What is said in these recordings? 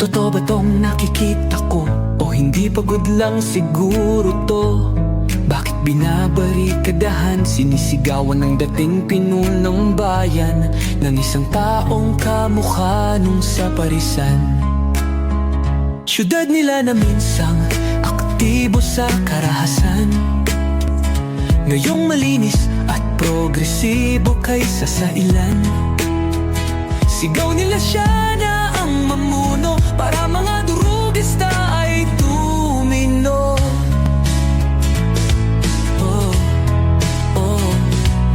Totoo ba tong nakikita ko? O hindi pagod lang siguro to? Bakit binabarikadahan, sinisigawan ng dating pinunong bayan ng isang taong kamukha nung sa parisan? Syudad nila na minsang aktibo sa karahasan, ngayong malinis at progresibo kaysa sa ilan. Sigaw nila siya na ang mamuno, para mga durugista ay tumino.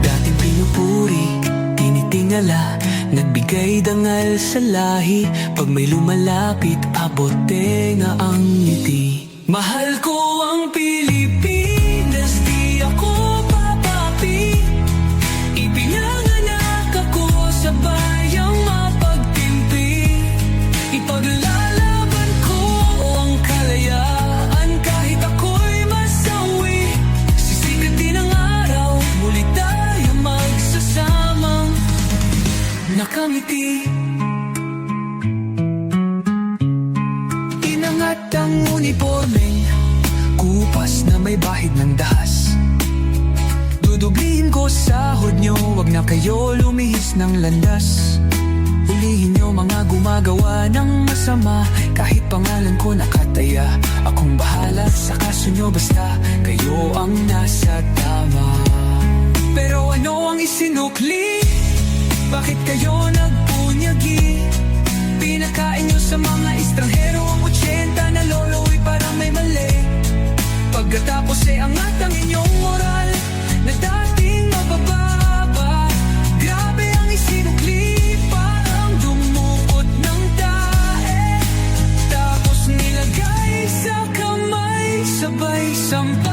Dating pinupuri, tinitingala, nagbigay dangal sa lahi. Pag may lumalapit, abot tenga ang ngiti. Mahal ko ang Pilipinas, di ako papapi. Ipinanganak ako sa bayang mapagtimpi. Ipaglalaban ko ang kalayaan kahit ako'y masawi. Sisikat din ang araw, muli tayo magsasamang nakangiti. Inangat ang uniformeng kupas na may bahid ng dahas. Dudublihin ko sahod nyo, wag na kayo lumihis ng landas. Ulihin nyo mga gumagawa ng masama, kahit pangalan ko nakataya. Akong bahala sa kaso nyo, basta kayo ang nasa tama. Pero ano ang isinukli? Bakit kayo nagpunyagi? Pinakain nyo sa mga estranghero ang 80 na lolo'y parang may mali. Pagkatapos angat ang inyong moral na dating mabababa. Grabe ang isinukli, parang dumukot ng tae. Tapos nilagay sa kamay, sabay sampa.